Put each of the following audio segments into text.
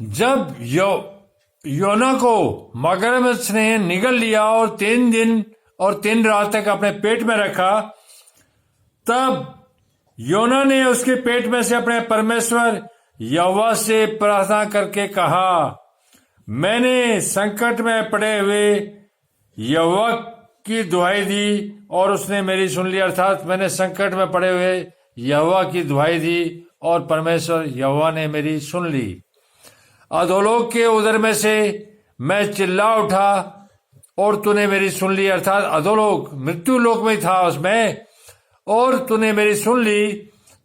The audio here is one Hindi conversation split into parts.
जब योना को मगरमच्छ ने निगल लिया और 3 दिन और 3 रात तक अपने पेट में रखा, तब योना ने उसके पेट में से अपने परमेश्वर यहोवा से प्रार्थना करके कहा, मैंने संकट में पड़े हुए यहोवा की दुहाई दी और उसने मेरी सुन ली। अर्थात मैंने संकट में पड़े हुए यहोवा की दुहाई दी और परमेश्वर यहोवा ने मेरी सुन ली। अधोलोक के उदर में से मैं चिल्ला उठा और तूने मेरी सुन ली। अर्थात अधोलोक मृत्यु लोक में था उसमें, और तूने मेरी सुन ली।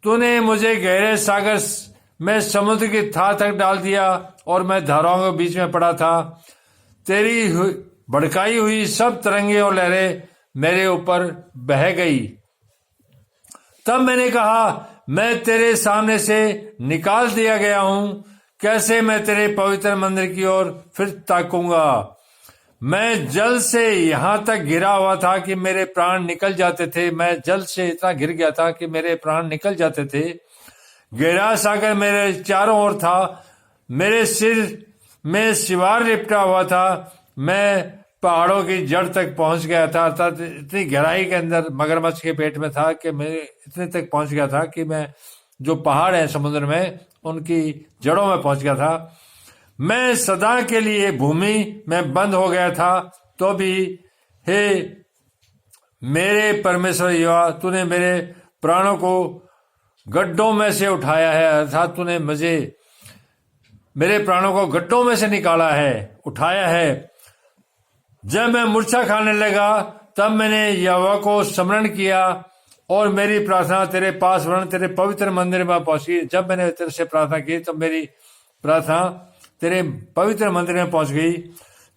तूने मुझे गहरे सागर में समुद्र की थाह तक डाल दिया और मैं धाराओं के बीच में पड़ा था। तेरी भड़काई हुई सब तरंगे और लहरें मेरे ऊपर बह गई। तब मैंने कहा, मैं तेरे सामने से निकाल दिया गया हूं, कैसे मैं तेरे पवित्र मंदिर की ओर फिर ताकूंगा। मैं जल से यहां तक घिरा हुआ था कि मेरे प्राण निकल जाते थे। मैं जल से इतना घिर गया था कि मेरे प्राण निकल जाते थे। गहरा सागर मेरे चारों ओर था, मेरे सिर में सिवार लिपटा हुआ था। मैं पहाड़ों की जड़ तक पहुंच गया था। अर्थात इतनी गहराई के अंदर मगरमच्छ के पेट में था कि मैं इतने तक पहुंच गया था कि मैं जो पहाड़ है समुद्र में उनकी जड़ों में पहुंच गया था। मैं सदा के लिए भूमि में बंद हो गया था। तो भी हे मेरे परमेश्वर यहोवा, तूने मेरे प्राणों को गड्ढों में से उठाया है। अर्थात तूने मुझे मेरे प्राणों को गड्ढों में से निकाला है, उठाया है। जब मैं मूर्छा खाने लगा तब मैंने यहोवा को स्मरण किया और मेरी प्रार्थना तेरे पास वरन तेरे पवित्र मंदिर में पहुंची। जब मैंने तेरे से प्रार्थना की तब मेरी प्रार्थना तेरे पवित्र मंदिर में पहुंच गई।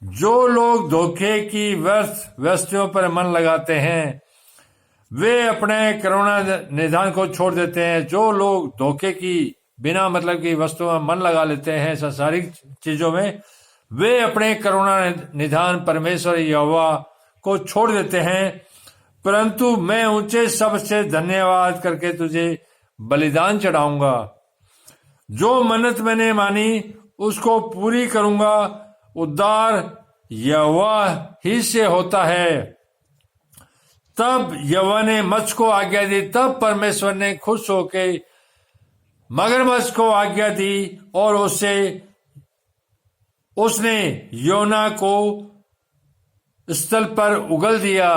जो लोग धोखे की व्यर्थ वस्तुओं पर मन लगाते हैं वे अपने करुणा निधान को छोड़ देते हैं। जो लोग धोखे की बिना मतलब की वस्तुओं में मन लगा लेते हैं सांसारिक चीजों में, वे अपने करुणा निधान परमेश्वर यहोवा को छोड़ देते हैं। परंतु मैं ऊंचे शब्द से धन्यवाद करके तुझे बलिदान चढ़ाऊंगा। जो मन्नत मैंने मानी उसको पूरी करूंगा। उद्धार यहोवा ही से होता है। तब यहोवा ने मच्छ को आज्ञा दी। तब परमेश्वर ने खुश होके मगरमच्छ को आज्ञा दी और उसने योना को स्थल पर उगल दिया।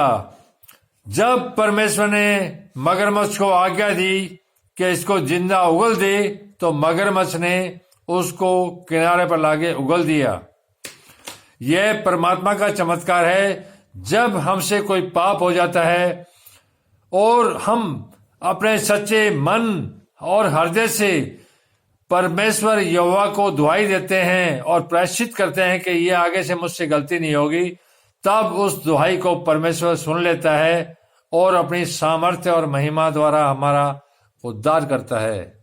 जब परमेश्वर ने मगरमच्छ को आज्ञा दी कि इसको जिंदा उगल दे, तो मगरमच्छ ने उसको किनारे पर लाके उगल दिया। यह परमात्मा का चमत्कार है। जब हमसे कोई पाप हो जाता है और हम अपने सच्चे मन और हृदय से परमेश्वर यहोवा को दुहाई देते हैं और प्रायश्चित करते हैं कि ये आगे से मुझसे गलती नहीं होगी, तब उस दुहाई को परमेश्वर सुन लेता है और अपनी सामर्थ्य और महिमा द्वारा हमारा उद्धार करता है।